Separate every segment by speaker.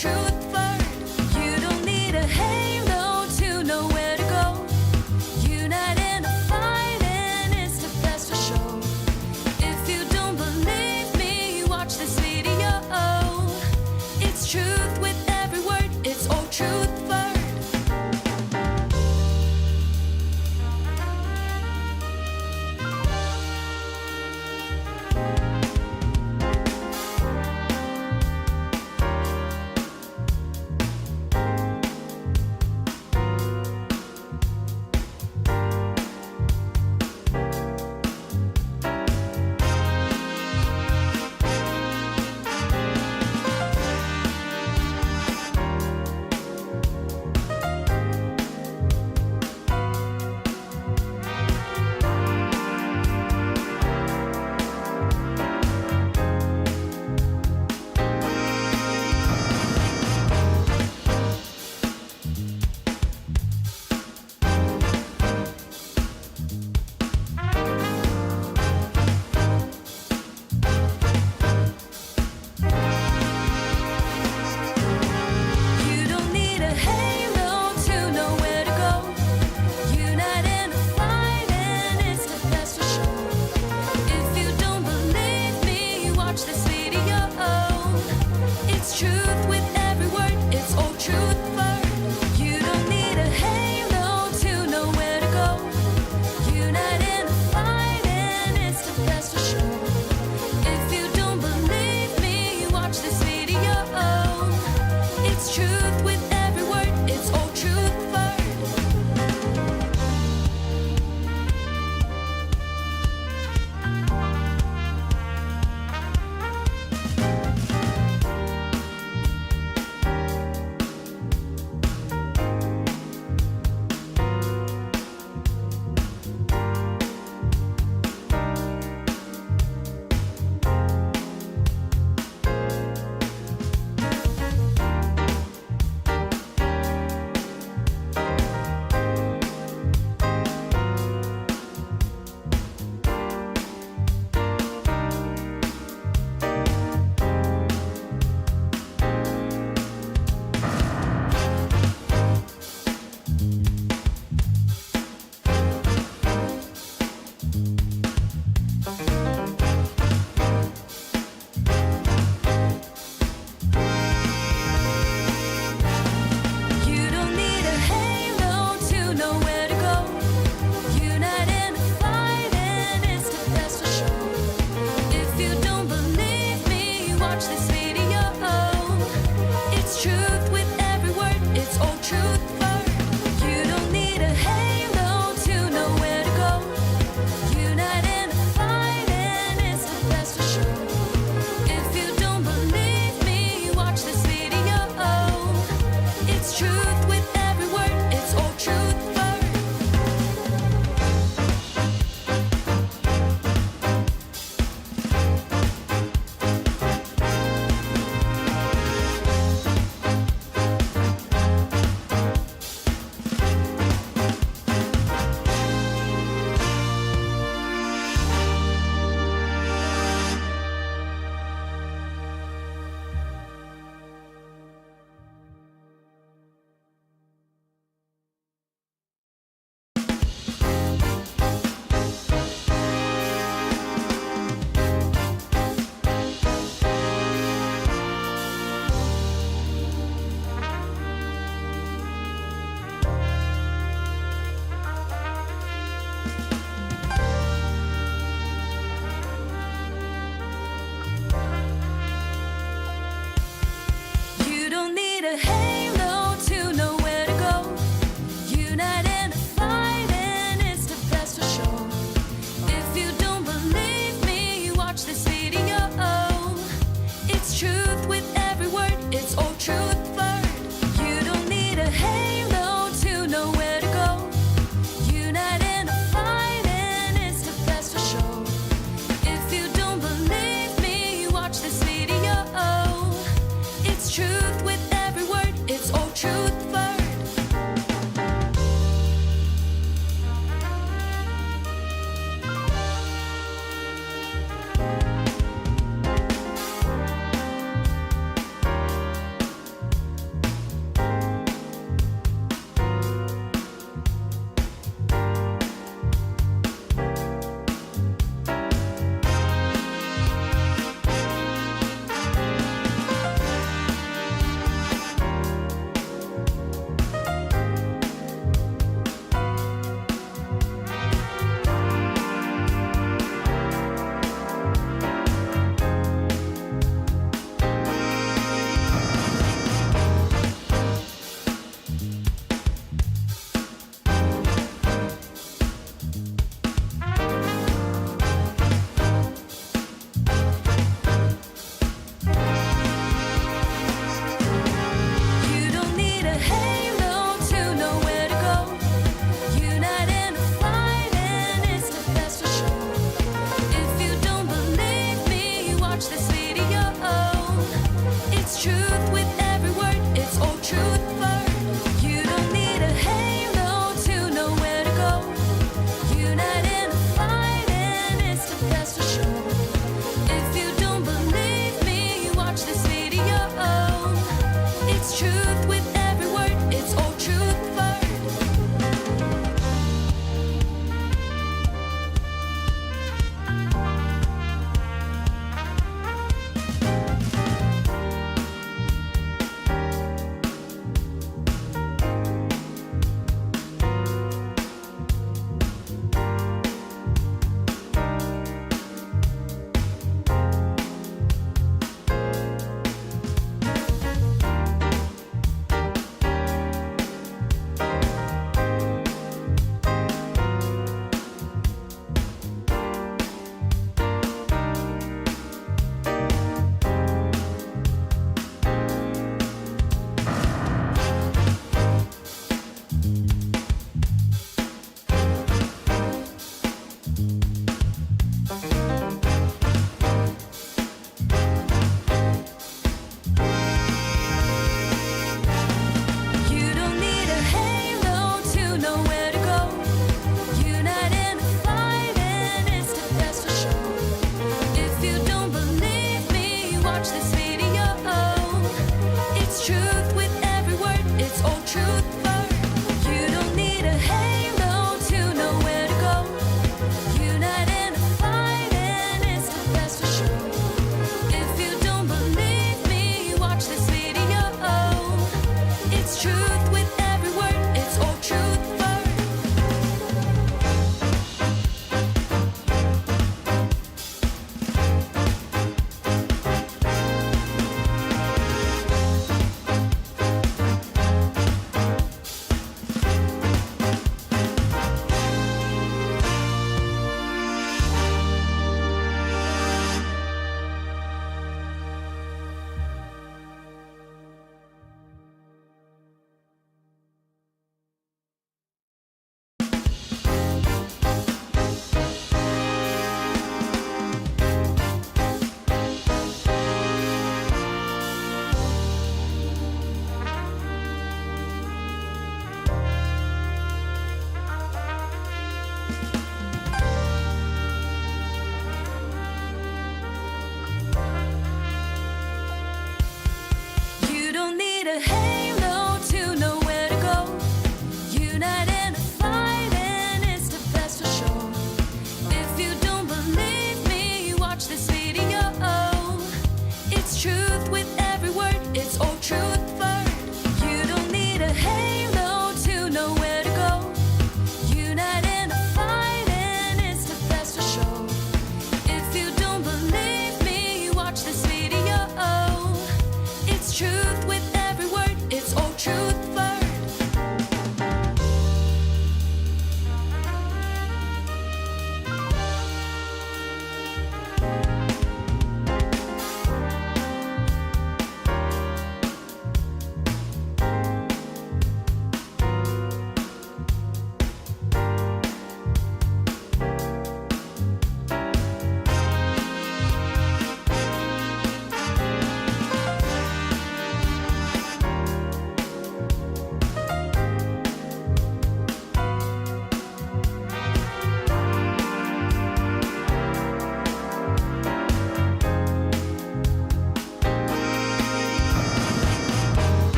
Speaker 1: truth word. You don't need a halo to know where to go. Unite in a fight and it's the best for show. If you don't believe me, watch this video. It's truth with every word, it's all truth word.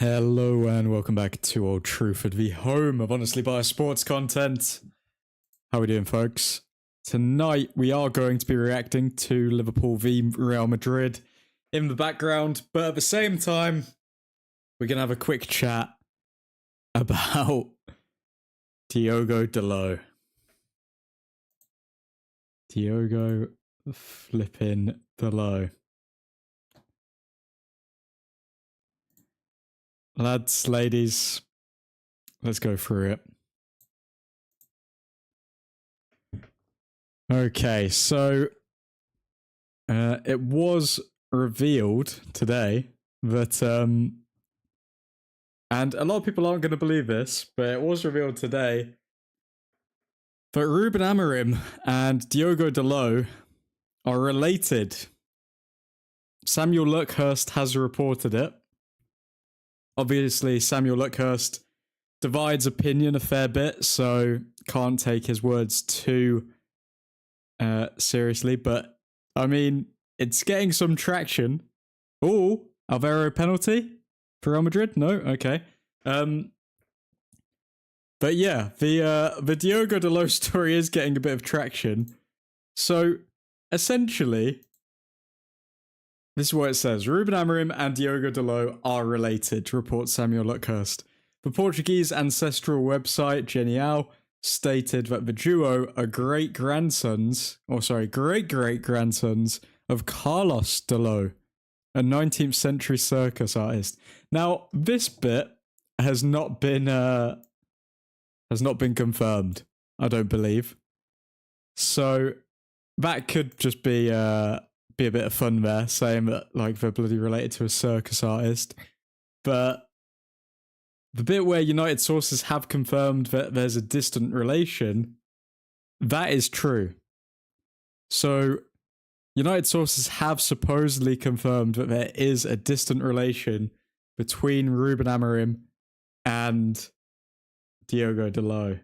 Speaker 2: Hello and welcome back to Old Truthford, the home of honestly biased sports content. How are we doing, folks? Tonight we are going to be reacting to Liverpool v Real Madrid in the background, but at the same time, we're going to have a quick chat about Diogo Dalot. Diogo flipping Dalot. Lads, ladies, let's go through it. Okay, so it was revealed today that, and a lot of people aren't going to believe this, but it was revealed today that Ruben Amorim and Diogo Dalot are related. Samuel Luckhurst has reported it. Obviously, Samuel Luckhurst divides opinion a fair bit, so can't take his words too seriously. But, I mean, it's getting some traction. Oh, Alvaro penalty for Real Madrid? No? Okay. But yeah, the Diogo Dalot story is getting a bit of traction. So, essentially, this is what it says. Ruben Amorim and Diogo Dalot are related, reports Samuel Luckhurst. The Portuguese ancestral website Genial stated that the duo are great-great-grandsons of Carlos Dalot, a 19th century circus artist. Now, this bit has not been confirmed, I don't believe. So that could just be a bit of fun there, saying that like they're bloody related to a circus artist. But the bit where United sources have confirmed that there's a distant relation, that is true. So United sources have supposedly confirmed that there is a distant relation between Ruben Amorim and Diogo Dalot.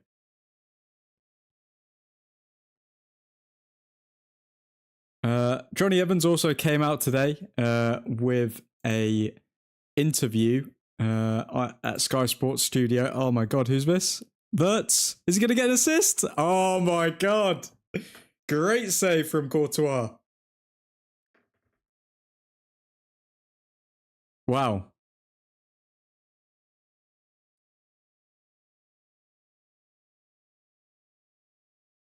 Speaker 2: Johnny Evans also came out today with a interview at Sky Sports Studio. Oh my god, who's this? Wirtz. Is he going to get an assist? Oh my god. Great save from Courtois. Wow.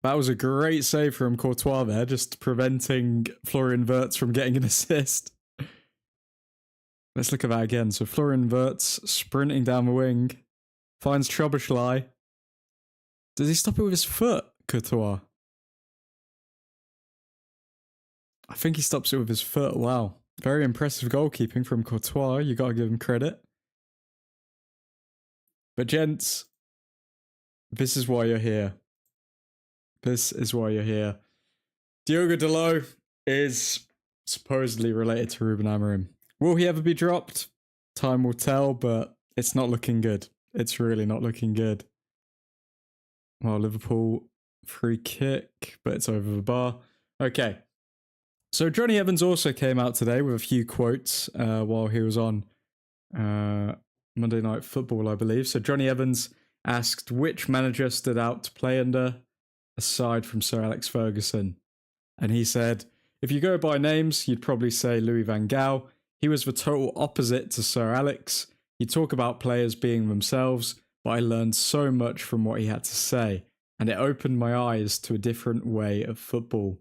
Speaker 2: That was a great save from Courtois there, just preventing Florian Wirtz from getting an assist. Let's look at that again. So Florian Wirtz sprinting down the wing, finds Szoboszlai. Does he stop it with his foot, Courtois? I think he stops it with his foot. Wow. Very impressive goalkeeping from Courtois. You got to give him credit. But gents, this is why you're here. This is why you're here. Diogo Dalot is supposedly related to Ruben Amorim. Will he ever be dropped? Time will tell, but it's not looking good. It's really not looking good. Well, Liverpool free kick, but it's over the bar. Okay. So Johnny Evans also came out today with a few quotes while he was on Monday Night Football, I believe. So Johnny Evans asked which manager stood out to play under aside from Sir Alex Ferguson. And he said, if you go by names, you'd probably say Louis van Gaal. He was the total opposite to Sir Alex. He'd talk about players being themselves, but I learned so much from what he had to say, and it opened my eyes to a different way of football.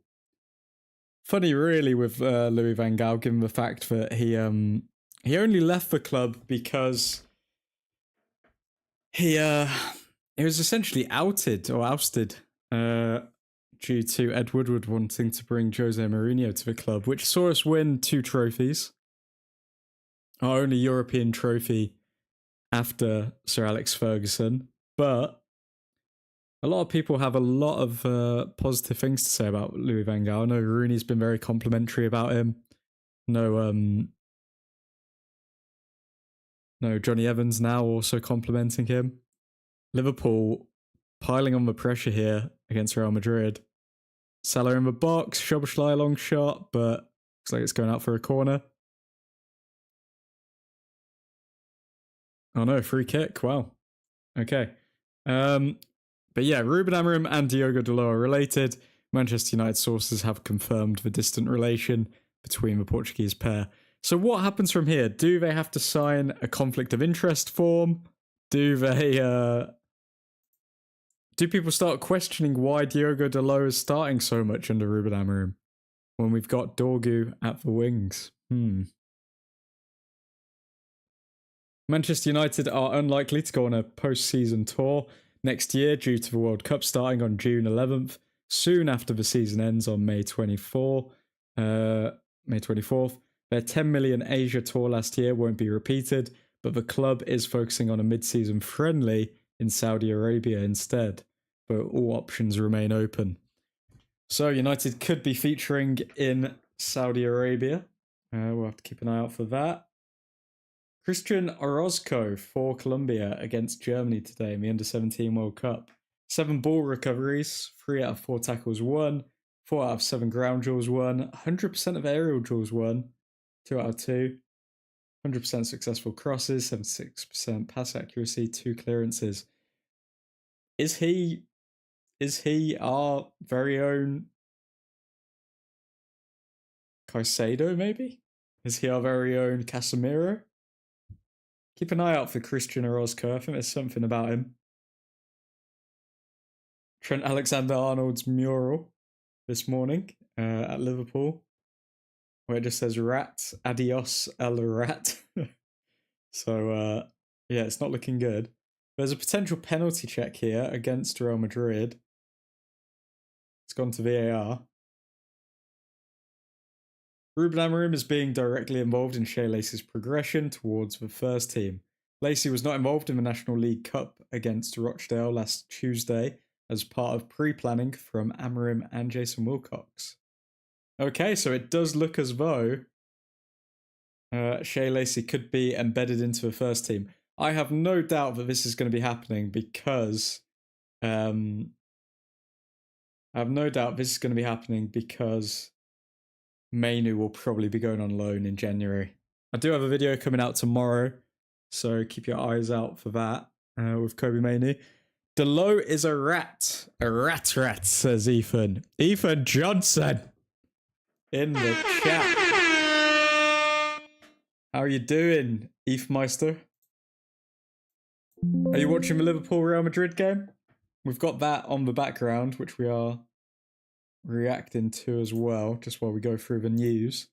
Speaker 2: Funny, really, with Louis van Gaal, given the fact that he only left the club because he was essentially outed or ousted due to Ed Woodward wanting to bring Jose Mourinho to the club, which saw us win 2 trophies. Our only European trophy after Sir Alex Ferguson. But a lot of people have a lot of positive things to say about Louis van Gaal. I know Rooney's been very complimentary about him. No, Johnny Evans now also complimenting him. Liverpool piling on the pressure here against Real Madrid. Salah in the box, Szoboszlai long shot, but looks like it's going out for a corner. Oh no, free kick. Wow. Okay. But yeah, Ruben Amorim and Diogo Dalot are related. Manchester United sources have confirmed the distant relation between the Portuguese pair. So what happens from here? Do they have to sign a conflict of interest form? Do people start questioning why Diogo Dalot is starting so much under Ruben Amorim when we've got Dorgu at the wings? Manchester United are unlikely to go on a post-season tour next year due to the World Cup starting on June 11th, soon after the season ends on May 24th. Their 10 million Asia tour last year won't be repeated, but the club is focusing on a mid-season friendly in Saudi Arabia instead, but all options remain open. So United could be featuring in Saudi Arabia. We'll have to keep an eye out for that. Christian Orozco for Colombia against Germany today in the Under-17 World Cup. 7 ball recoveries, 3 out of 4 tackles won, 4 out of 7 ground duels won, 100% of aerial duels won, 2 out of 2, 100% successful crosses, 76% pass accuracy, 2 clearances. Is he our very own Caicedo, maybe? Is he our very own Casemiro? Keep an eye out for Christian Orozco. I think there's something about him. Trent Alexander-Arnold's mural this morning at Liverpool, where it just says "Rat, adios el rat." So yeah, it's not looking good. There's a potential penalty check here against Real Madrid. It's gone to VAR. Ruben Amorim is being directly involved in Shea Lacey's progression towards the first team. Lacey was not involved in the National League Cup against Rochdale last Tuesday as part of pre-planning from Amorim and Jason Wilcox. Okay, so it does look as though Shea Lacey could be embedded into the first team. I have no doubt that this is going to be happening because Mainu will probably be going on loan in January. I do have a video coming out tomorrow, so keep your eyes out for that with Kobe Mainu. Dalot is a rat, says Ethan. Ethan Johnson in the chat. How are you doing, Meister? Are you watching the Liverpool Real Madrid game? We've got that on the background, which we are reacting to as well, just while we go through the news.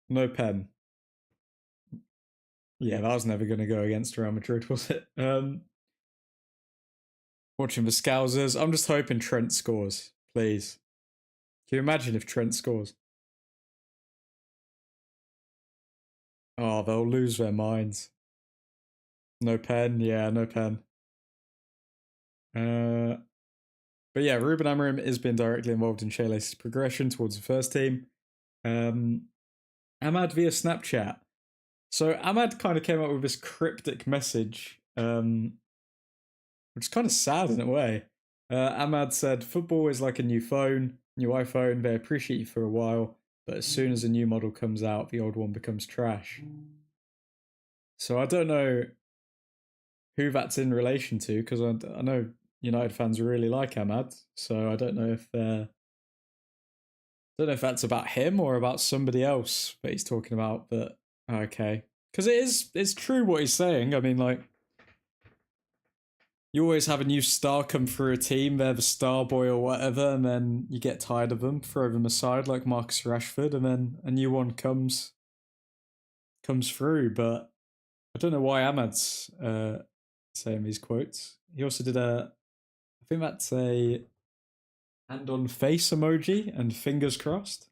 Speaker 2: No pen. Yeah, that was never going to go against Real Madrid, was it? Watching the Scousers. I'm just hoping Trent scores, please. Can you imagine if Trent scores? Oh, they'll lose their minds. No pen? Yeah, no pen. But yeah, Ruben Amorim is being directly involved in Shea Lacey's progression towards the first team. Ahmad via Snapchat. So Ahmad kind of came up with this cryptic message, which is kind of sad in a way. Ahmad said, "Football is like a new phone, new iPhone. They appreciate you for a while, but as soon as a new model comes out, the old one becomes trash." So I don't know who that's in relation to, because I know United fans really like Ahmad, so I don't know if that's about him or about somebody else that he's talking about. But okay, because it's true what he's saying. I mean, like, you always have a new star come through a team, they're the star boy or whatever, and then you get tired of them, throw them aside like Marcus Rashford, and then a new one comes through. But I don't know why Ahmad's saying these quotes. He also did I think that's a hand on face emoji and fingers crossed.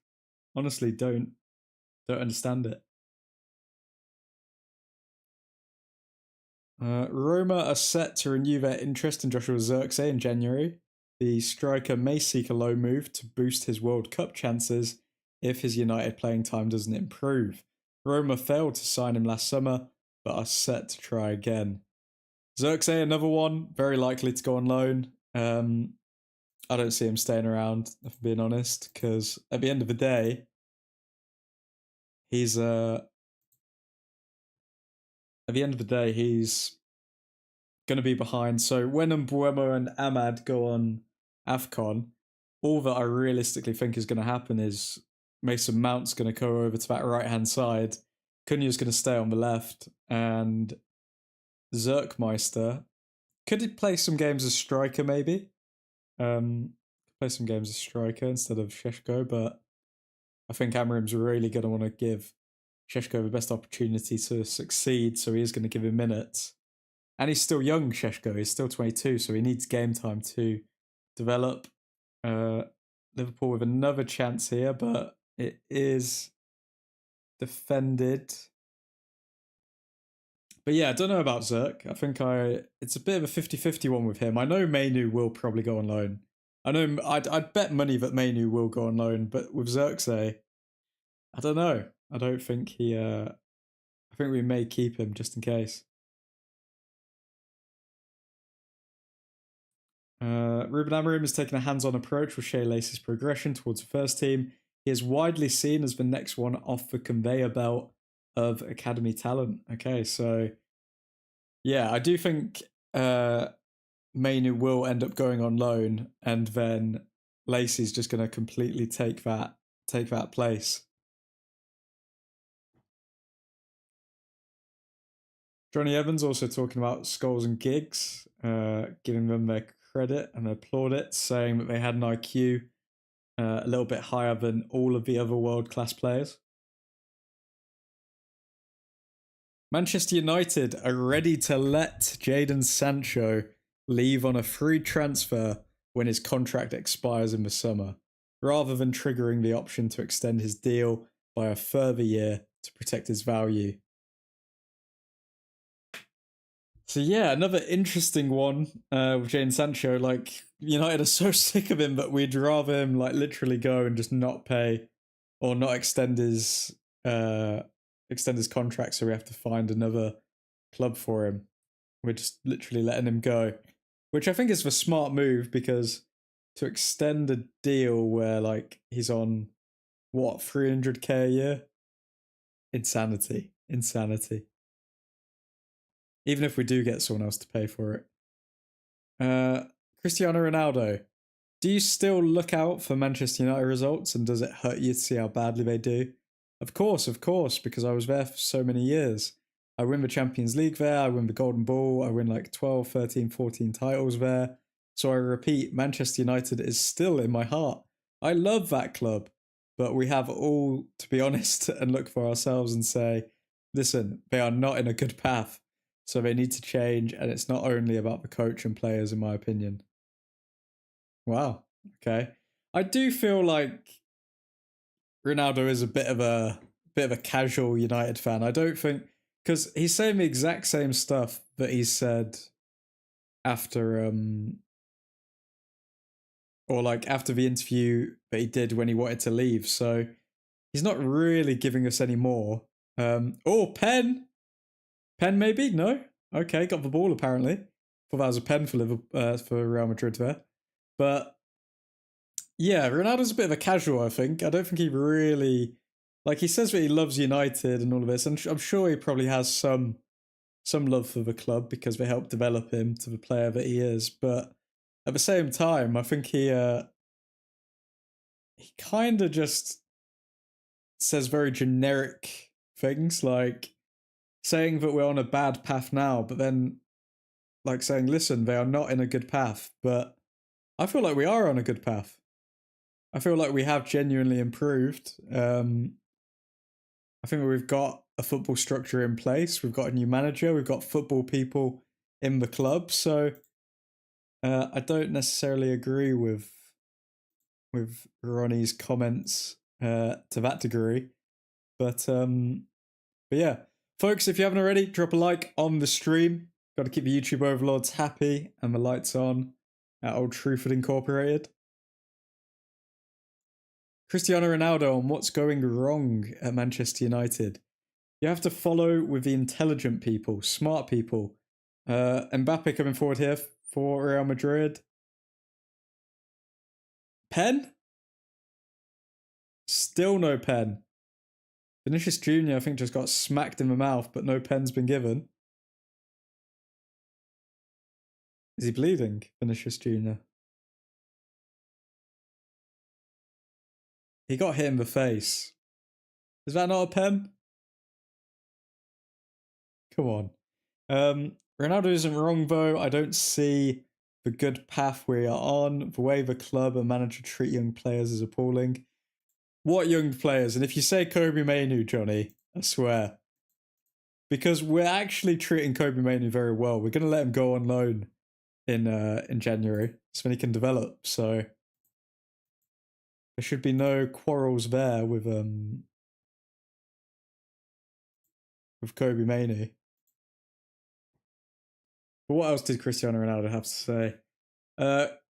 Speaker 2: Honestly, don't understand it. Roma are set to renew their interest in Joshua Zirkzee in January. The striker may seek a loan move to boost his World Cup chances if his United playing time doesn't improve. Roma failed to sign him last summer, but are set to try again. Zirkzee, another one, very likely to go on loan. I don't see him staying around, if I'm being honest, because at the end of the day, he's at the end of the day, he's going to be behind. So when Mbuemo and Ahmad go on AFCON, all that I realistically think is going to happen is Mason Mount's going to go over to that right-hand side, Cunha's going to stay on the left, and Zerkmeister could he play some games as striker maybe? Play some games as striker instead of Sheshko, but I think Amorim's really going to want to give Sheshko the best opportunity to succeed, so he is going to give him minutes. And he's still young, Sheshko. He's still 22, so he needs game time to develop. Liverpool with another chance here, but it is defended. But yeah, I don't know about Zerk. I think it's a bit of a 50-50 one with him. I know Mainu will probably go on loan. I know I'd bet money that Mainu will go on loan, but with Xerxes, I don't know. I don't think he I think we may keep him just in case. Ruben Amorim has taken a hands-on approach with Shea Lacey's progression towards the first team. He is widely seen as the next one off the conveyor belt of academy talent. Okay, so yeah, I do think Mainu will end up going on loan, and then Lacey's just going to completely take that place. Johnny Evans also talking about Scholes and Giggs, giving them their credit and their plaudits, saying that they had an IQ a little bit higher than all of the other world-class players. Manchester United are ready to let Jadon Sancho leave on a free transfer when his contract expires in the summer, rather than triggering the option to extend his deal by a further year to protect his value. So yeah, another interesting one with Jadon Sancho. Like, United are so sick of him that we'd rather him like literally go and just not pay or not extend his contract, so we have to find another club for him. We're just literally letting him go, which I think is the smart move, because to extend a deal where like he's on what, 300k a year, insanity. Even if we do get someone else to pay for it. Cristiano Ronaldo. Do you still look out for Manchester United results, and does it hurt you to see how badly they do? Of course, because I was there for so many years. I win the Champions League there, I win the Golden Ball, I win like 12, 13, 14 titles there. So I repeat, Manchester United is still in my heart. I love that club, but we have all to be honest and look for ourselves and say, listen, they are not in a good path. So they need to change, and it's not only about the coach and players, in my opinion. Wow. Okay. I do feel like Ronaldo is a bit of a casual United fan. I don't think, because he's saying the exact same stuff that he said after or like after the interview that he did when he wanted to leave. So he's not really giving us any more. Pen maybe? No? Okay, got the ball apparently. Thought that was a pen for Real Madrid there. But yeah, Ronaldo's a bit of a casual, I think. I don't think he really, like, he says that he loves United and all of this, and I'm sure he probably has some love for the club because they helped develop him to the player that he is. But at the same time, I think he kind of just says very generic things, like saying that we're on a bad path now, but then like saying, listen, they are not in a good path. But I feel like we are on a good path. I feel like we have genuinely improved. I think we've got a football structure in place. We've got a new manager. We've got football people in the club. So I don't necessarily agree with Ronnie's comments to that degree. But yeah, folks, if you haven't already, drop a like on the stream. Got to keep the YouTube overlords happy and the lights on at Old Truthford Incorporated. Cristiano Ronaldo on what's going wrong at Manchester United. You have to follow with the intelligent people, smart people. Mbappe coming forward here for Real Madrid. Pen? Still no pen. Vinicius Jr., I think, just got smacked in the mouth, but no pen's been given. Is he bleeding, Vinicius Jr.? He got hit in the face. Is that not a pen? Come on. Ronaldo isn't wrong, though. I don't see the good path we are on. The way the club and manager treat young players is appalling. What young players? And if you say Kobe Mainu, Johnny, I swear. Because we're actually treating Kobe Mainu very well. We're going to let him go on loan in January, so when he can develop. So there should be no quarrels there with Kobe Mainu. But what else did Cristiano Ronaldo have to say?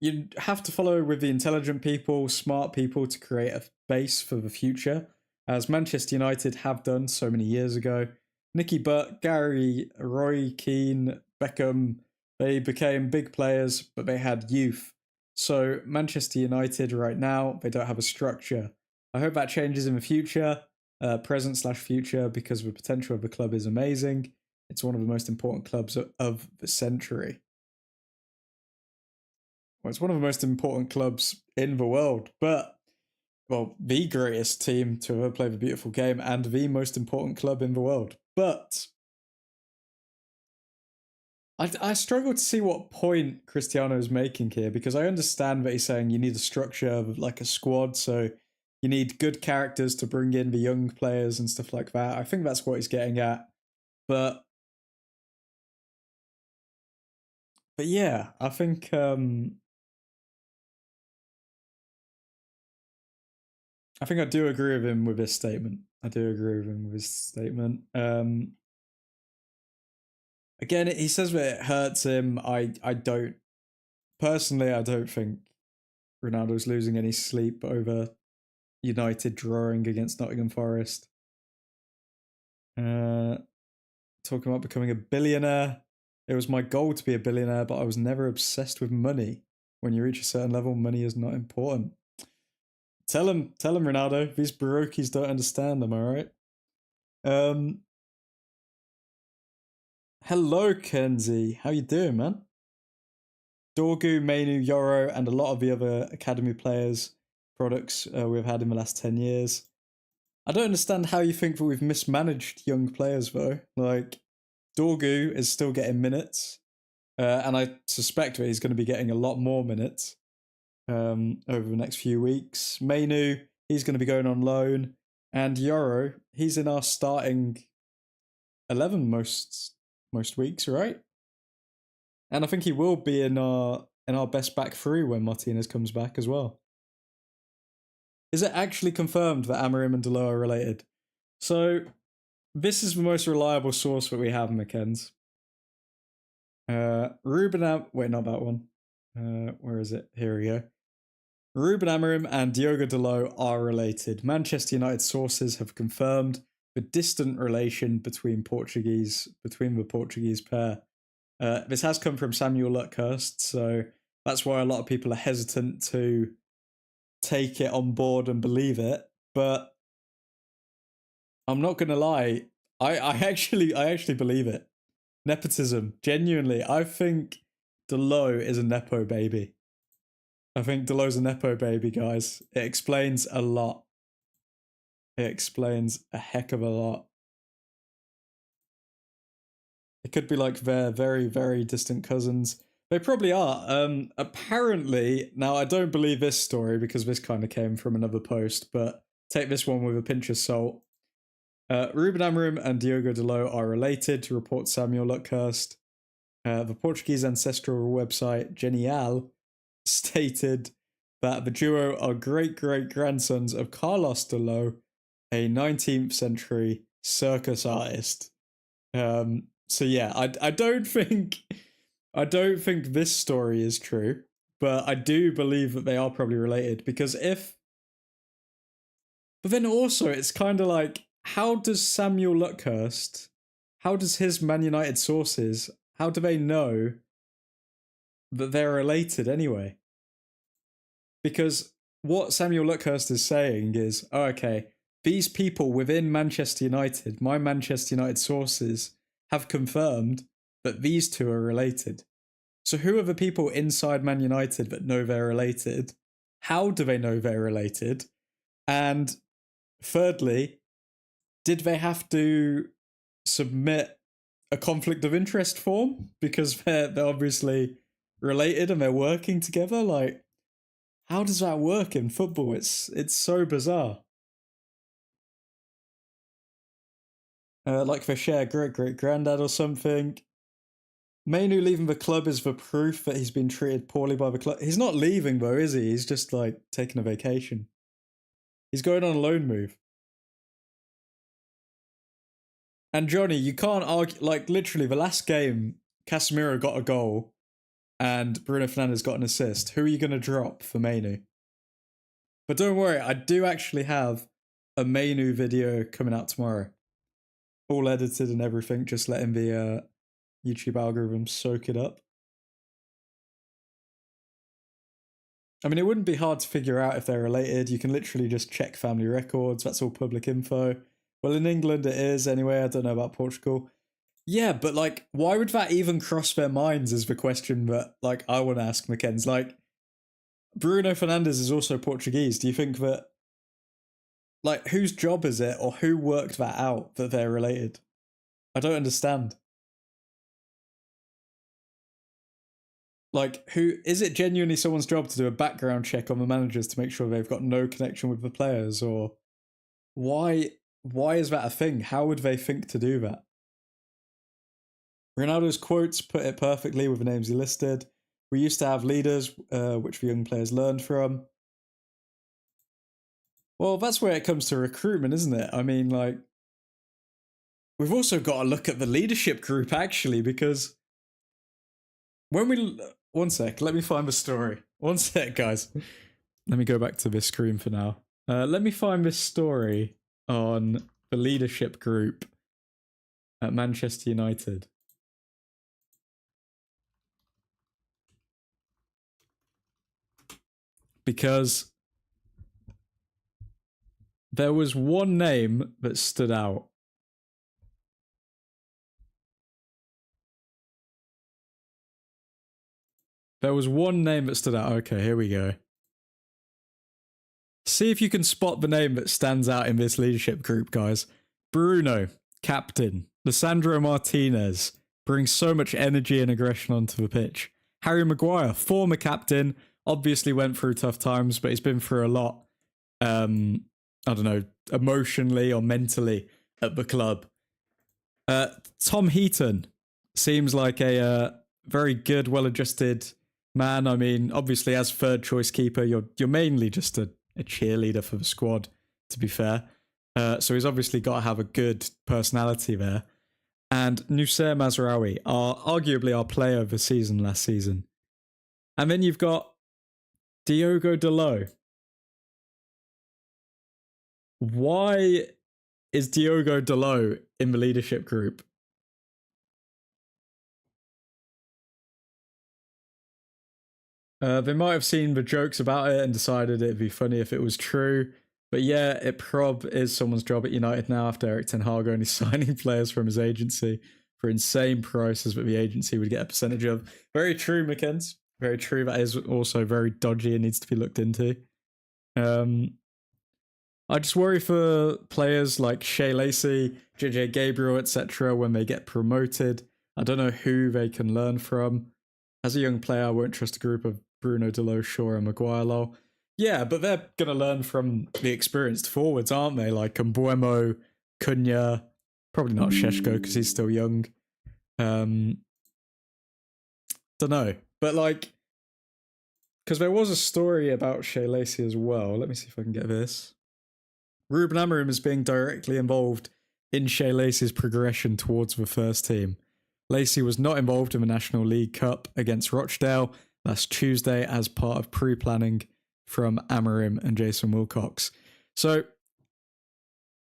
Speaker 2: You have to follow with the intelligent people, smart people to create a base for the future, as Manchester United have done so many years ago. Nicky Butt, Gary, Roy Keane, Beckham, they became big players, but they had youth. So Manchester United right now, they don't have a structure. I hope that changes in the future, present/future, because the potential of the club is amazing. It's one of the most important clubs of the century. Well, it's one of the most important clubs in the world, but, well, the greatest team to ever play the beautiful game and the most important club in the world. But I struggle to see what point Cristiano is making here, because I understand that he's saying you need a structure of like a squad, so you need good characters to bring in the young players and stuff like that. I think that's what he's getting at. But yeah, I think I do agree with him with this statement. Again, he says that it hurts him. I don't personally. I don't think Ronaldo's losing any sleep over United drawing against Nottingham Forest. Talking about becoming a billionaire. It was my goal to be a billionaire, but I was never obsessed with money. When you reach a certain level, money is not important. Tell him, Ronaldo. These Baroquis don't understand them, all right? Hello, Kenzie. How you doing, man? Dorgu, Mainu, Yoro, and a lot of the other academy players products we've had in the last 10 years. I don't understand how you think that we've mismanaged young players, though. Like, Dorgu is still getting minutes, and I suspect that he's going to be getting a lot more minutes over the next few weeks. Mainu, he's going to be going on loan, and Yoro, he's in our starting 11 most weeks, right? And I think he will be in our best back three when Martinez comes back as well. Is it actually confirmed that Amorim and Dalot are related? So this is the most reliable source that we have, McKenz. Wait, not that one. Where is it? Here we go. Ruben Amorim and Diogo Dalot are related. Manchester United sources have confirmed the distant relation between the Portuguese pair. This has come from Samuel Luckhurst, so that's why a lot of people are hesitant to take it on board and believe it. But I'm not gonna lie, I actually believe it. Nepotism, genuinely. I think Dalot is a nepo baby. I think Dalot's a nepo baby, guys. It explains a lot. It explains a heck of a lot. It could be like they're very, very distant cousins. They probably are. Apparently, now I don't believe this story because this kind of came from another post, but take this one with a pinch of salt. Ruben Amorim and Diogo Dalot are related, to report Samuel Luckhurst. The Portuguese ancestral website Genial stated that the duo are great-great-grandsons of Carlos Dalot, a 19th century circus artist. So yeah, I don't think this story is true, but I do believe that they are probably related, because but then also it's kind of like, how does Samuel Luckhurst, how does his Man United sources, how do they know that they're related anyway? Because what Samuel Luckhurst is saying is, oh, okay, these people within Manchester United, my Manchester United sources, have confirmed that these two are related. So who are the people inside Man United that know they're related? How do they know they're related? And thirdly, did they have to submit a conflict of interest form because they're obviously related and they're working together? Like, how does that work in football? It's so bizarre. Like they share great granddad or something. Mainu leaving the club is the proof that he's been treated poorly by the club. He's not leaving though, is he? He's just like taking a vacation. He's going on a loan move. And Johnny, you can't argue, like literally the last game, Casemiro got a goal and Bruno Fernandes got an assist. Who are you going to drop for Mainu? But don't worry, I do actually have a Mainu video coming out tomorrow. All edited and everything, just letting the YouTube algorithm soak it up. I mean, it wouldn't be hard to figure out if they're related. You can literally just check family records. That's all public info. Well, in England it is anyway. I don't know about Portugal. Yeah, but like, why would that even cross their minds is the question that like I want to ask McKenz. Like, Bruno Fernandes is also Portuguese. Do you think that, like, whose job is it or who worked that out that they're related? I don't understand. Like, who is it genuinely someone's job to do a background check on the managers to make sure they've got no connection with the players? Or why is that a thing? How would they think to do that? Ronaldo's quotes put it perfectly with the names he listed. We used to have leaders, which the young players learned from. Well, that's where it comes to recruitment, isn't it? I mean, like, we've also got to look at the leadership group, actually, because when we... One sec, let me find the story. One sec, guys. Let me go back to this screen for now. Let me find this story on the leadership group at Manchester United. Because there was one name that stood out. There was one name that stood out. Okay, here we go. See if you can spot the name that stands out in this leadership group, guys. Bruno, captain. Lisandro Martinez brings so much energy and aggression onto the pitch. Harry Maguire, former captain, obviously went through tough times, but he's been through a lot, I don't know, emotionally or mentally at the club. Tom Heaton seems like a very good, well-adjusted man. I mean, obviously, as third choice keeper, you're mainly just a cheerleader for the squad, to be fair. So he's obviously got to have a good personality there. And Noussair Mazraoui, arguably our player of the season last season. And then you've got Diogo Dalot. Why is Diogo Dalot in the leadership group? They might have seen the jokes about it and decided it'd be funny if it was true. But yeah, it prob is someone's job at United now after Erik ten Hag only signing players from his agency for insane prices that the agency would get a percentage of. Very true, McKenz. Very true. That is also very dodgy and needs to be looked into. I just worry for players like Shea Lacey, JJ Gabriel, etc. when they get promoted. I don't know who they can learn from. As a young player, I won't trust a group of Bruno Dalot, Shaw and Maguire. Lol. Yeah, but they're going to learn from the experienced forwards, aren't they? Like Mbuemo, Cunha, probably not Šeško because he's still young. Don't know. But like, because there was a story about Shea Lacey as well. Let me see if I can get this. Ruben Amorim is being directly involved in Shea Lacey's progression towards the first team. Lacey was not involved in the National League Cup against Rochdale last Tuesday as part of pre-planning from Amorim and Jason Wilcox. So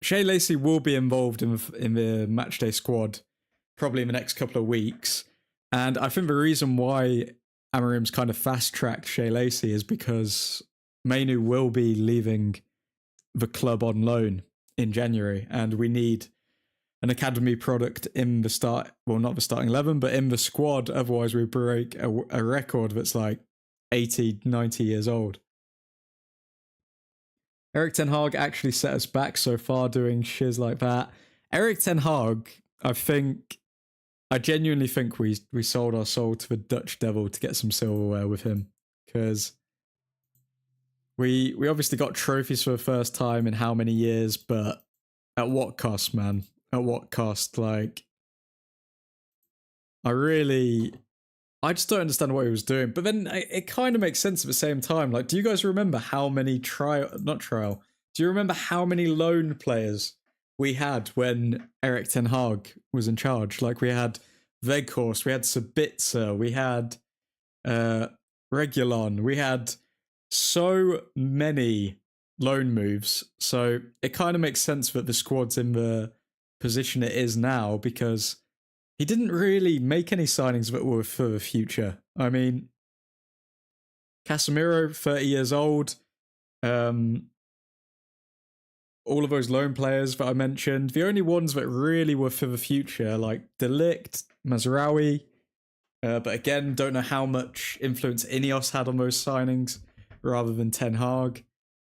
Speaker 2: Shea Lacey will be involved in the matchday squad probably in the next couple of weeks. And I think the reason why Amorim's kind of fast-tracked Shea Lacey is because Mainu will be leaving the club on loan in January, and we need an academy product in the start, well, not the starting 11, but in the squad. Otherwise, we break a record that's like 80, 90 years old. Erik Ten Hag actually set us back so far doing shiz like that. Erik Ten Hag, I genuinely think we sold our soul to the Dutch devil to get some silverware with him, because we obviously got trophies for the first time in how many years, but at what cost, man? At what cost? Like, I just don't understand what he was doing. But then it kind of makes sense at the same time. Like, do you guys remember how many do you remember how many loan players we had when Erik Ten Hag was in charge? Like, we had Weghorst, we had Sabitzer, we had Regulon, we had so many loan moves. So it kind of makes sense that the squad's in the position it is now, because he didn't really make any signings that were for the future. I mean, Casemiro, 30 years old. All of those loan players that I mentioned, the only ones that really were for the future, like De Ligt, Mazraoui, but again, don't know how much influence Ineos had on those signings rather than Ten Hag.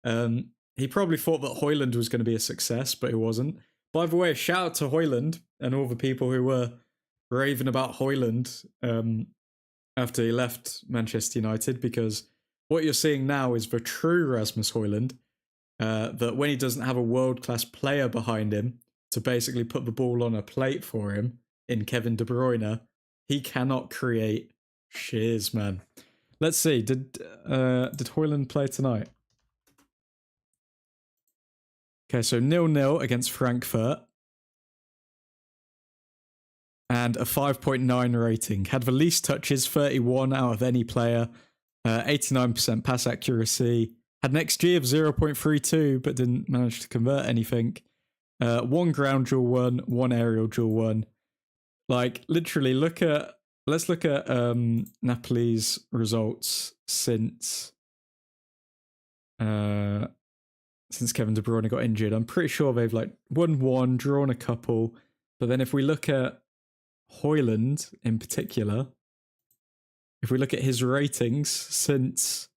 Speaker 2: He probably thought that Højlund was going to be a success, but it wasn't. By the way, shout out to Højlund and all the people who were raving about Højlund after he left Manchester United, because what you're seeing now is the true Rasmus Højlund, that when he doesn't have a world-class player behind him to basically put the ball on a plate for him in Kevin De Bruyne, he cannot create shiz, man. Let's see, did Højlund play tonight? Okay, so 0-0 against Frankfurt. And a 5.9 rating. Had the least touches, 31 out of any player. 89% pass accuracy. Had an XG of 0.32, but didn't manage to convert anything. One ground duel won, one aerial duel won. Like, literally, let's look at Napoli's results since Kevin De Bruyne got injured. I'm pretty sure they've like won one, drawn a couple. But then if we look at Højlund in particular, if we look at his ratings since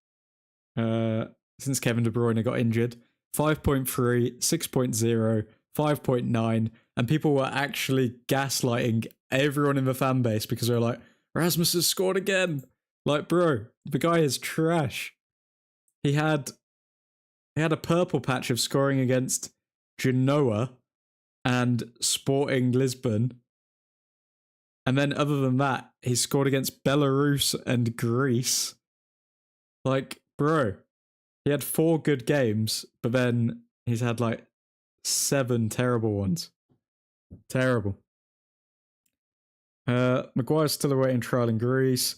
Speaker 2: Kevin De Bruyne got injured, 5.3, 6.0, 5.9, and people were actually gaslighting everyone in the fan base because they were like, Rasmus has scored again. Like, bro, the guy is trash. He had a purple patch of scoring against Genoa and Sporting Lisbon. And then other than that, he scored against Belarus and Greece. Like, bro, he had 4 good games, but then he's had like 7 terrible ones. Terrible. Maguire's still awaiting trial in Greece.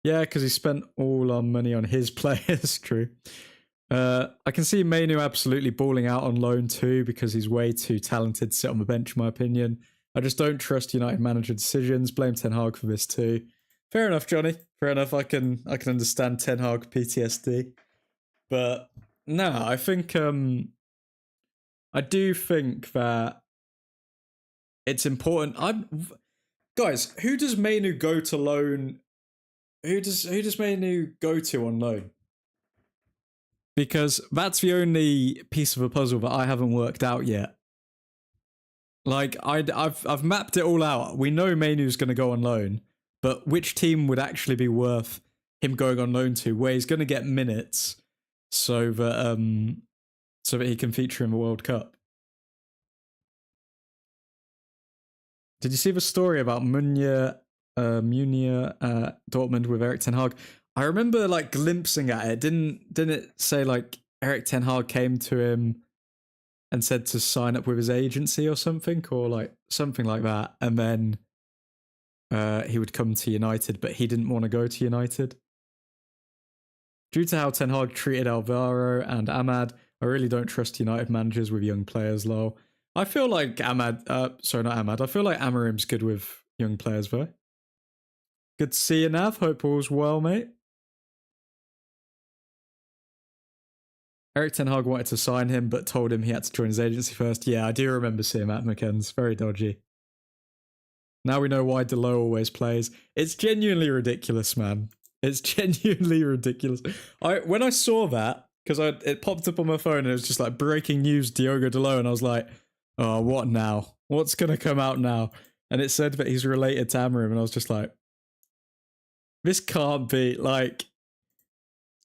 Speaker 2: Yeah, because he spent all our money on his players, true. I can see Mainu absolutely balling out on loan too, because he's way too talented to sit on the bench, in my opinion. I just don't trust United manager decisions. Blame Ten Hag for this too. Fair enough, Johnny. Fair enough. I can understand Ten Hag PTSD. But no, I think I do think that it's important. Guys, who does Mainu go to loan? Who does Mainu go to on loan? Because that's the only piece of a puzzle that I haven't worked out yet. Like, I've mapped it all out. We know Mainu's going to go on loan, but which team would actually be worth him going on loan to, where he's going to get minutes, so that he can feature in the World Cup? Did you see the story about Munir Dortmund with Erik Ten Hag? I remember like glimpsing at it. Didn't it say like Erik Ten Hag came to him and said to sign up with his agency or something, or like something like that, and then he would come to United, but he didn't want to go to United due to how Ten Hag treated Alvaro and Ahmad. I really don't trust United managers with young players, lol. I feel like I feel like Amorim's good with young players, though. Good to see you, Nav. Hope all's well, mate. Eric Ten Hag wanted to sign him, but told him he had to join his agency first. Yeah, I do remember seeing that, McKenz. Very dodgy. Now we know why Dalot always plays. It's genuinely ridiculous, man. It's genuinely ridiculous. When I saw that, because it popped up on my phone and it was just like breaking news, Diogo Dalot, and I was like, oh, what now? What's going to come out now? And it said that he's related to Amorim, and I was just like, this can't be, like,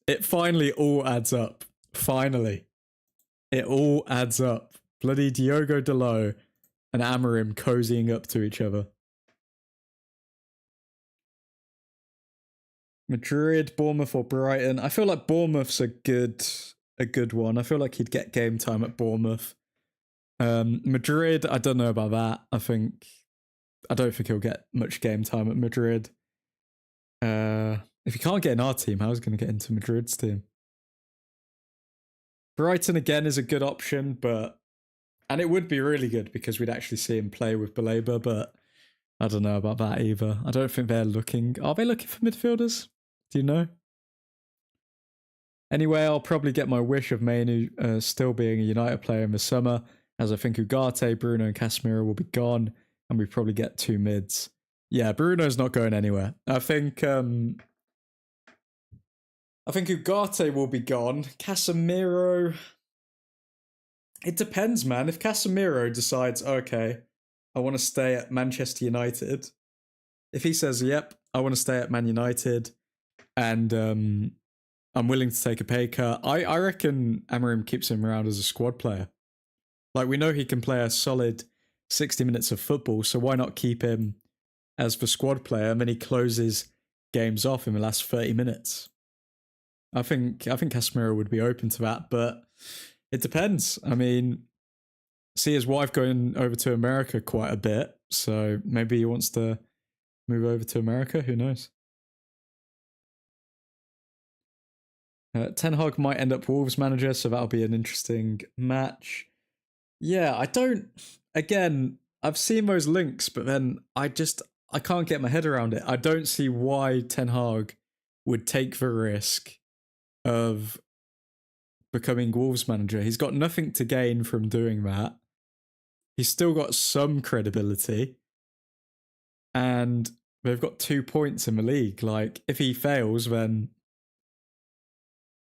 Speaker 2: it finally all adds up. Finally. It all adds up. Bloody Diogo Dalot and Amorim cozying up to each other. Madrid, Bournemouth or Brighton. I feel like Bournemouth's a good one. I feel like he'd get game time at Bournemouth. Madrid, I don't know about that. I don't think he'll get much game time at Madrid. If he can't get in our team, how's he going to get into Madrid's team? Brighton again is a good option, and it would be really good because we'd actually see him play with Baleba, but I don't know about that either. I don't think they're looking. Are they looking for midfielders? Do you know? Anyway, I'll probably get my wish of Manu still being a United player in the summer, as I think Ugarte, Bruno and Casemiro will be gone, and we probably get 2 mids. Yeah, Bruno's not going anywhere. I think Ugarte will be gone. Casemiro, it depends, man. If Casemiro decides, okay, I want to stay at Manchester United, if he says, yep, I want to stay at Man United, and I'm willing to take a pay cut, I reckon Amorim keeps him around as a squad player. Like, we know he can play a solid 60 minutes of football, so why not keep him as the squad player, and then he closes games off in the last 30 minutes. I think Casemiro would be open to that, but it depends. I mean, see his wife going over to America quite a bit, so maybe he wants to move over to America. Who knows? Ten Hag might end up Wolves manager, so that'll be an interesting match. Yeah, again, I've seen those links, but then I can't get my head around it. I don't see why Ten Hag would take the risk of becoming Wolves manager. He's got nothing to gain from doing that. He's still got some credibility. And they've got 2 points in the league. Like, if he fails, then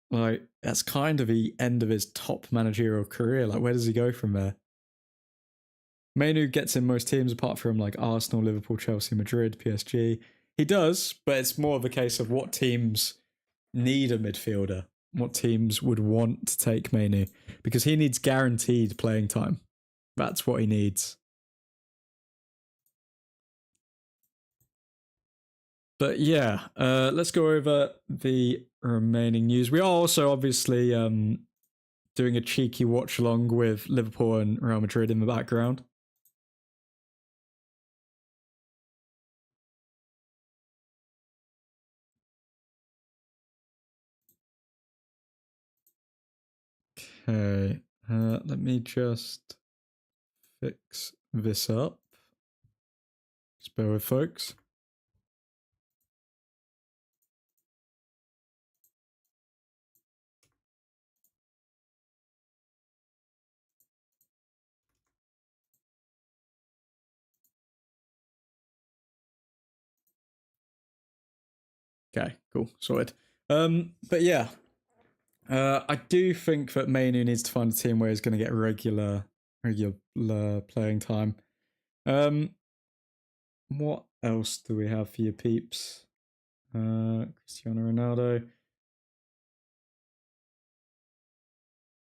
Speaker 2: like that's kind of the end of his top managerial career. Like, where does he go from there? Manu gets in most teams apart from like Arsenal, Liverpool, Chelsea, Madrid, PSG. He does, but it's more of a case of what teams need a midfielder. What teams would want to take Manu, because he needs guaranteed playing time. That's what he needs. But yeah, let's go over the remaining news. We are also obviously doing a cheeky watch along with Liverpool and Real Madrid in the background. Okay, let me just fix this up. Just bear with, folks. Okay, cool, sorted. But yeah, I do think that Manu needs to find a team where he's going to get regular playing time. What else do we have for your peeps? Cristiano Ronaldo.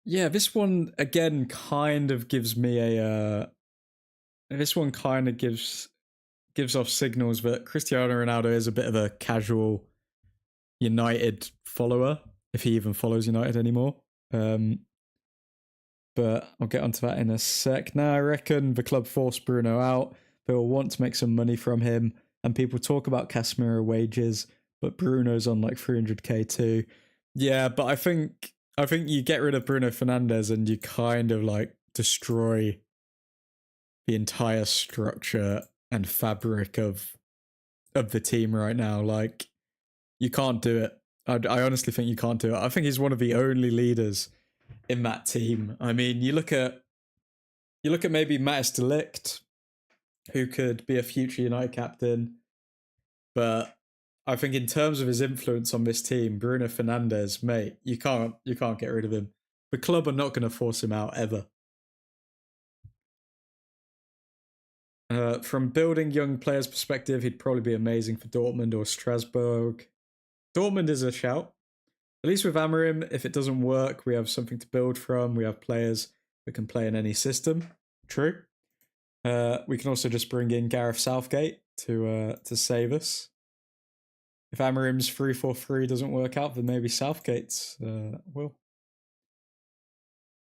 Speaker 2: Yeah, this one again kind of gives me a. This one kind of gives off signals that Cristiano Ronaldo is a bit of a casual United follower, if he even follows United anymore. But I'll get onto that in a sec. Now, I reckon the club forced Bruno out. They will want to make some money from him, and people talk about Casemiro wages, but Bruno's on like 300k too. Yeah, but I think you get rid of Bruno Fernandes and you kind of like destroy the entire structure and fabric of the team right now. Like, you can't do it. I honestly think you can't do it. I think he's one of the only leaders in that team. I mean, you look at maybe Matthijs de Ligt, who could be a future United captain, but I think in terms of his influence on this team, Bruno Fernandes, mate, you can't get rid of him. The club are not going to force him out ever. From building young players' perspective, he'd probably be amazing for Dortmund or Strasbourg. Dortmund is a shout. At least with Amorim, if it doesn't work, we have something to build from. We have players that can play in any system. True. We can also just bring in Gareth Southgate to save us. If Amorim's 3-4-3 doesn't work out, then maybe Southgate's will.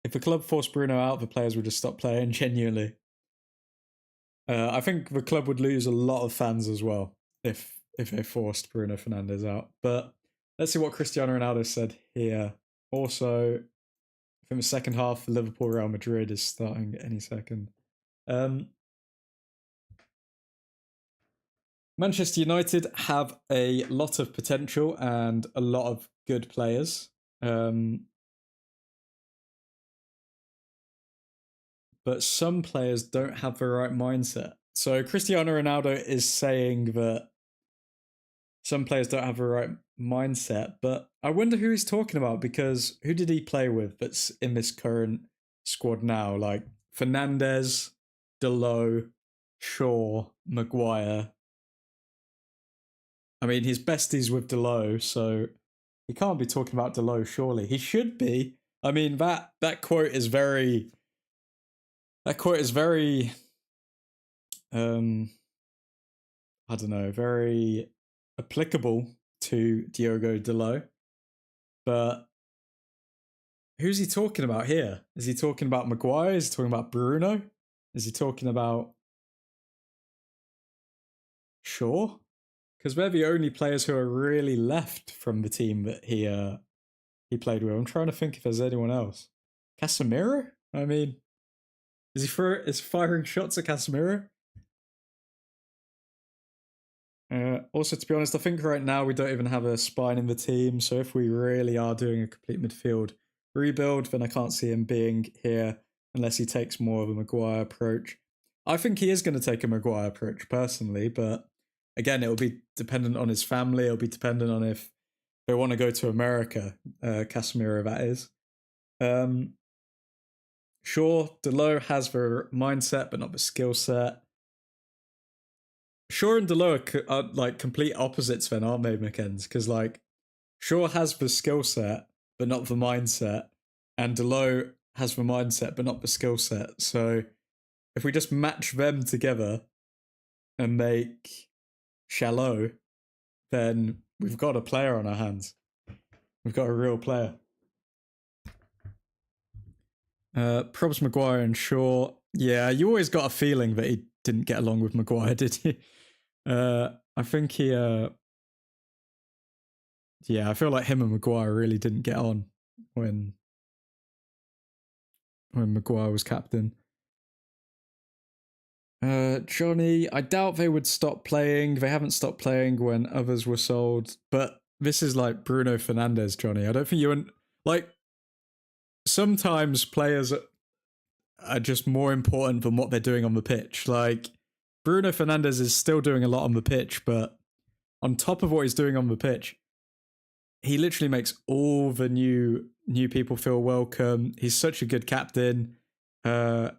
Speaker 2: If the club forced Bruno out, the players would just stop playing, genuinely. I think the club would lose a lot of fans as well if they forced Bruno Fernandes out. But let's see what Cristiano Ronaldo said here. Also, I think the second half for Liverpool Real Madrid is starting any second. Manchester United have a lot of potential and a lot of good players. But some players don't have the right mindset. So Cristiano Ronaldo is saying that some players don't have the right mindset, but I wonder who he's talking about, because who did he play with that's in this current squad now? Like Fernandes, Dalot, Shaw, Maguire. I mean, he's besties with Dalot, so he can't be talking about Dalot, surely. He should be. I mean, that quote is very... I don't know, very applicable to Diogo Dalot. But who's he talking about here? Is he talking about Maguire? Is he talking about Bruno? Is he talking about Shaw? Because they're the only players who are really left from the team that he played with. I'm trying to think if there's anyone else. Casemiro? I mean, is he firing shots at Casemiro? Also, to be honest, I think right now we don't even have a spine in the team. So if we really are doing a complete midfield rebuild, then I can't see him being here unless he takes more of a Maguire approach. I think he is going to take a Maguire approach personally, but again, it will be dependent on his family. It'll be dependent on if they want to go to America, Casemiro, that is. Sure, Dalot has the mindset, but not the skill set. Shaw and Dalot are like complete opposites then, aren't they, McKenz? Because like Shaw has the skill set, but not the mindset, and Dalot has the mindset, but not the skill set. So if we just match them together and make Shallow, then we've got a player on our hands. We've got a real player. Probs Maguire and Shaw. Yeah, you always got a feeling that he didn't get along with Maguire, did you? I think he... yeah, I feel like him and Maguire really didn't get on when Maguire was captain. Johnny, I doubt they would stop playing. They haven't stopped playing when others were sold. But this is like Bruno Fernandes, Johnny. I don't think you... Like, sometimes players are just more important than what they're doing on the pitch. Like, Bruno Fernandes is still doing a lot on the pitch, but on top of what he's doing on the pitch, he literally makes all the new people feel welcome. He's such a good captain. Yeah,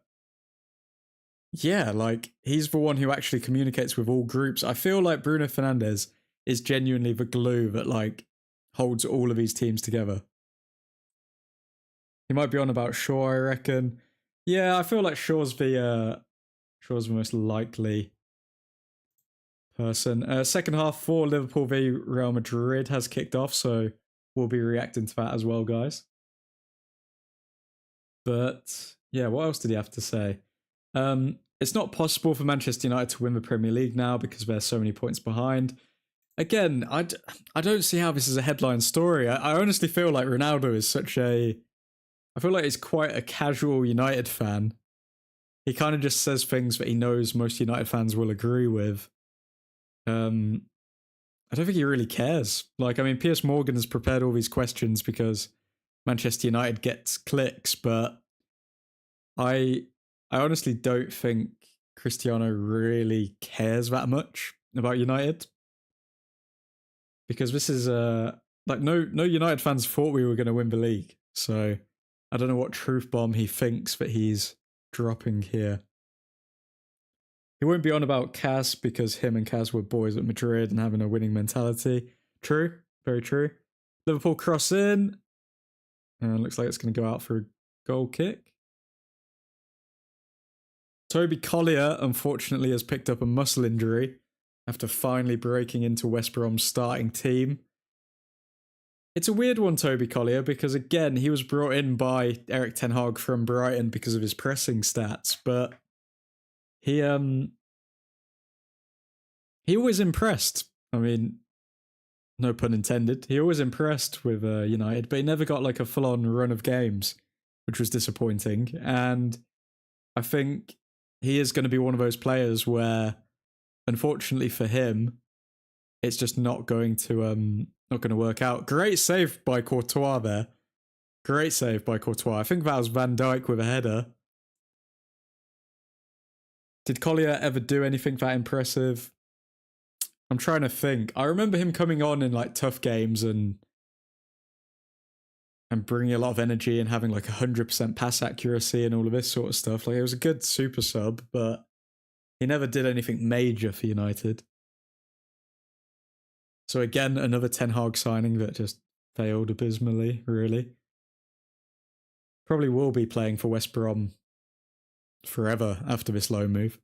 Speaker 2: like, he's the one who actually communicates with all groups. I feel like Bruno Fernandes is genuinely the glue that, like, holds all of these teams together. He might be on about Shaw, I reckon. Yeah, I feel like Shaw's the most likely person. Second half for Liverpool v Real Madrid has kicked off, so we'll be reacting to that as well, guys. But yeah, what else did he have to say? It's not possible for Manchester United to win the Premier League now because they're so many points behind. Again, I don't see how this is a headline story. I honestly feel like Ronaldo is I feel like he's quite a casual United fan. He kind of just says things that he knows most United fans will agree with. I don't think he really cares. Like, I mean, Piers Morgan has prepared all these questions because Manchester United gets clicks, but I honestly don't think Cristiano really cares that much about United, because this is like no United fans thought we were going to win the league. So I don't know what truth bomb he thinks that he's dropping here. He won't be on about Kaz because him and Kaz were boys at Madrid and having a winning mentality. True, very true. Liverpool cross in. And looks like it's going to go out for a goal kick. Toby Collier, unfortunately, has picked up a muscle injury after finally breaking into West Brom's starting team. It's a weird one, Toby Collier, because again, he was brought in by Erik ten Hag from Brighton because of his pressing stats, but he always impressed. I mean, no pun intended. He always impressed with United, but he never got like a full-on run of games, which was disappointing. And I think he is going to be one of those players where, unfortunately for him, it's just not going to work out. Great save by Courtois there. Great save by Courtois. I think that was Van Dijk with a header. Did Collier ever do anything that impressive? I'm trying to think. I remember him coming on in like tough games and bringing a lot of energy and having like 100% pass accuracy and all of this sort of stuff. Like, it was a good super sub, but he never did anything major for United. So again, another Ten Hag signing that just failed abysmally, really. Probably will be playing for West Brom forever after this loan move.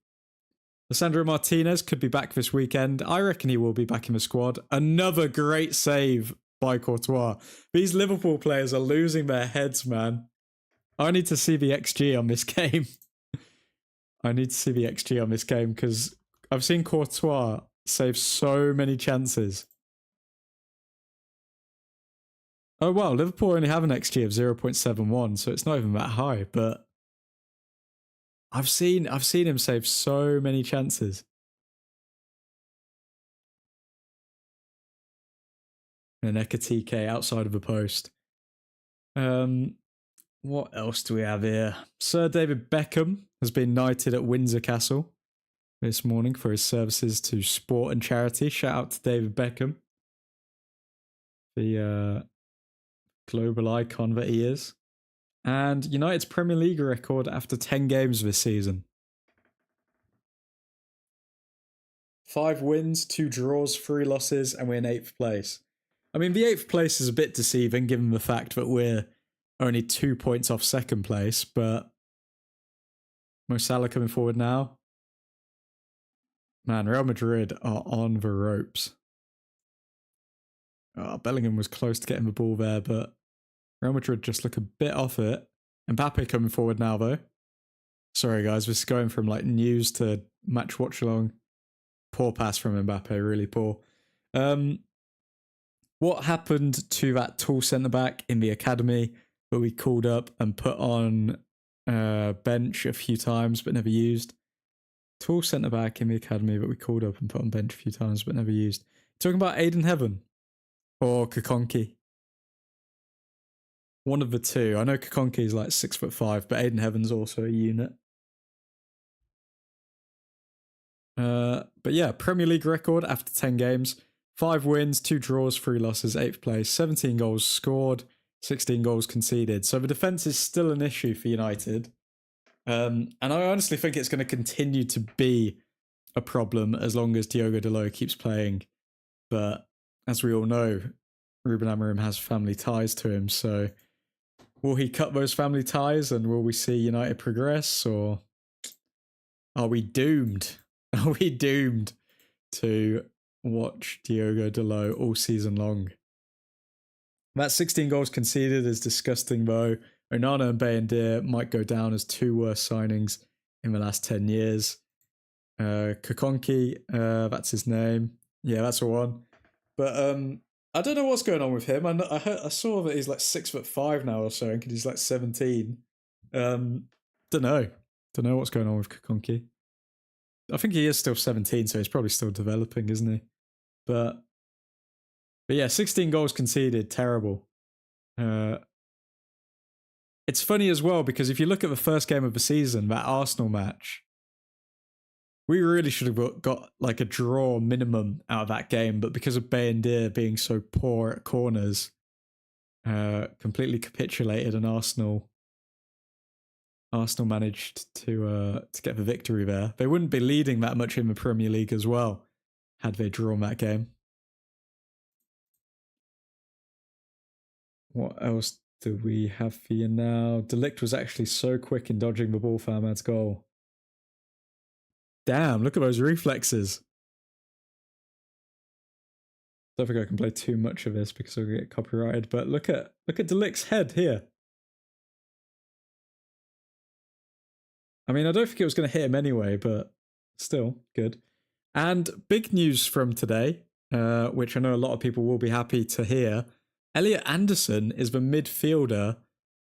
Speaker 2: Lisandro Martinez could be back this weekend. I reckon he will be back in the squad. Another great save by Courtois. These Liverpool players are losing their heads, man. I need to see the XG on this game. I need to see the XG on this game because I've seen Courtois save so many chances. Oh, wow. Liverpool only have an XG of 0.71, so it's not even that high, but I've seen him save so many chances. And Ekatike outside of the post. What else do we have here? Sir David Beckham has been knighted at Windsor Castle this morning for his services to sport and charity. Shout out to David Beckham, the global icon that he is. And United's Premier League record after 10 games this season. 5 wins, 2 draws, 3 losses, and we're in 8th place. I mean, the 8th place is a bit deceiving given the fact that we're only 2 points off 2nd place, but Mo Salah coming forward now. Man, Real Madrid are on the ropes. Oh, Bellingham was close to getting the ball there, but Real Madrid just look a bit off it. Mbappe coming forward now, though. Sorry, guys. This is going from like news to match watch along. Poor pass from Mbappe. Really poor. What happened to that tall centre-back in the academy that we called up and put on bench a few times but never used? Tall centre-back in the academy that we called up and put on bench a few times but never used. Talking about Aiden Heaven or Kakonki? One of the two. I know Kakonki is like 6'5", but Aiden Heaven's also a unit. But yeah, Premier League record after 10 games. 5 wins, 2 draws, 3 losses, 8th place. 17 goals scored, 16 goals conceded. So the defence is still an issue for United. And I honestly think it's going to continue to be a problem as long as Diogo Dalot keeps playing. But as we all know, Ruben Amorim has family ties to him, so will he cut those family ties and will we see United progress, or are we doomed? Are we doomed to watch Diogo Dalot all season long? That 16 goals conceded is disgusting though. Onana and Bayindir might go down as 2 worst signings in the last 10 years. Kakonki, that's his name. Yeah, that's the one. But I don't know what's going on with him. I saw that he's like 6'5" now or so, and he's like 17. Don't know what's going on with Kakonki. I think he is still 17, so he's probably still developing, isn't he? But yeah, 16 goals conceded, terrible. it's funny as well because if you look at the first game of the season, that Arsenal match, we really should have got like a draw minimum out of that game, but because of Bayindir being so poor at corners, completely capitulated, and Arsenal managed to get the victory there. They wouldn't be leading that much in the Premier League as well had they drawn that game. What else do we have for you now? De Ligt was actually so quick in dodging the ball for Ahmad's goal. Damn, look at those reflexes. Don't think I can play too much of this because I'll get copyrighted, but look at De Ligt's head here. I mean, I don't think it was going to hit him anyway, but still, good. And big news from today, which I know a lot of people will be happy to hear. Elliot Anderson is the midfielder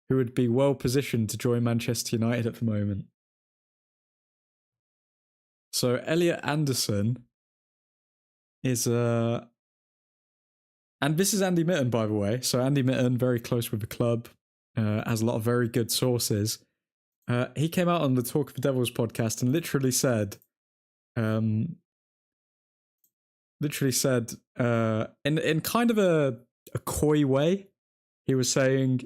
Speaker 2: who would be well positioned to join Manchester United at the moment. So Elliot Anderson is and this is Andy Mitten, by the way. So Andy Mitten, very close with the club, has a lot of very good sources. He came out on the Talk of the Devils podcast and literally said, in kind of a coy way, he was saying,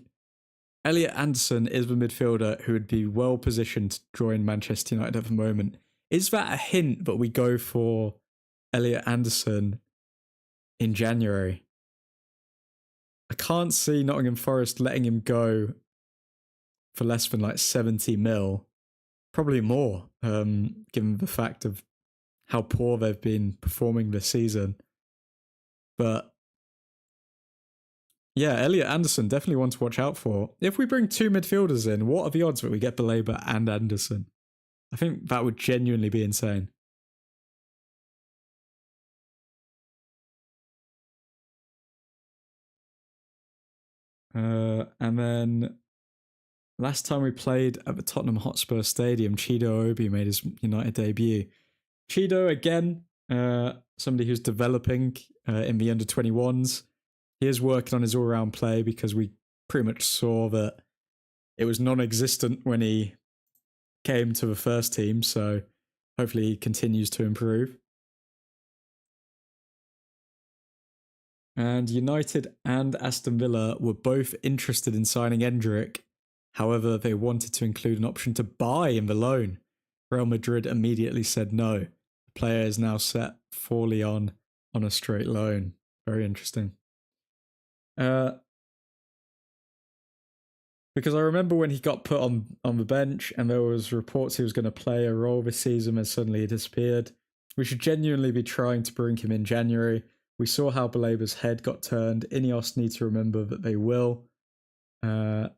Speaker 2: Elliot Anderson is the midfielder who would be well positioned to join Manchester United at the moment. Is that a hint that we go for Elliot Anderson in January? I can't see Nottingham Forest letting him go for less than like 70 mil. Probably more, given the fact of how poor they've been performing this season. But yeah, Elliot Anderson, definitely one to watch out for. If we bring two midfielders in, what are the odds that we get Baleba and Anderson? I think that would genuinely be insane. And then last time we played at the Tottenham Hotspur Stadium, Chido Obi made his United debut. Chido, again, somebody who's developing in the under-21s. He is working on his all-round play because we pretty much saw that it was non-existent when he came to the first team, so hopefully he continues to improve. And United and Aston Villa were both interested in signing Endrick. However, they wanted to include an option to buy in the loan. Real Madrid immediately said no. The player is now set for Lyon on a straight loan. Very interesting. Because I remember when he got put on the bench and there was reports he was going to play a role this season and suddenly he disappeared. We should genuinely be trying to bring him in January. We saw how Baleba's head got turned. Ineos need to remember that they will earn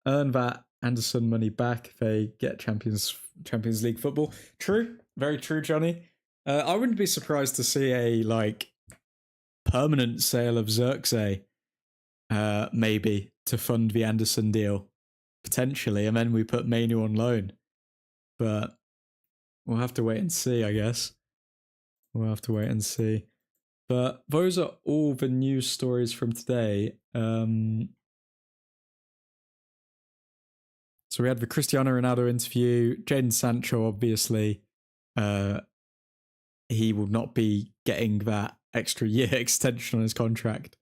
Speaker 2: that Anderson money back if they get Champions League football. True. Very true, Johnny. I wouldn't be surprised to see a permanent sale of Xerxes, maybe, to fund the Anderson deal, potentially, and then we put Mainu on loan. But we'll have to wait and see, I guess. We'll have to wait and see. But those are all the news stories from today. So we had the Cristiano Ronaldo interview. Jadon Sancho, obviously, he will not be getting that extra year extension on his contract.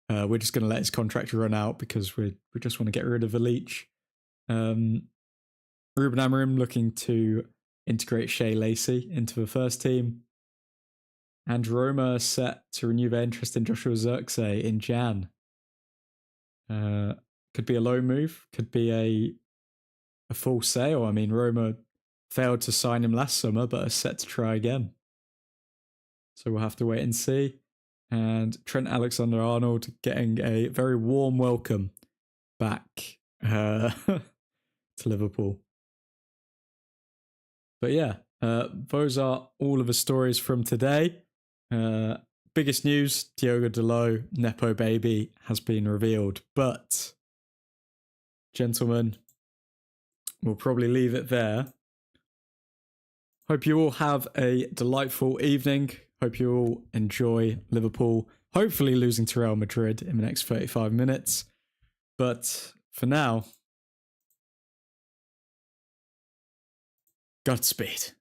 Speaker 2: We're just going to let his contract run out because we just want to get rid of the leech. Ruben Amorim looking to integrate Shea Lacey into the first team. And Roma set to renew their interest in Joshua Zirkzee in Jan. Could be a low move, could be a full sale. I mean, Roma failed to sign him last summer, but are set to try again. So we'll have to wait and see. And Trent Alexander-Arnold getting a very warm welcome back to Liverpool. But yeah, those are all of the stories from today. Biggest news, Diogo Dalot, Nepo baby, has been revealed. But, gentlemen, we'll probably leave it there. Hope you all have a delightful evening. Hope you all enjoy Liverpool, hopefully losing to Real Madrid in the next 35 minutes. But for now, Godspeed.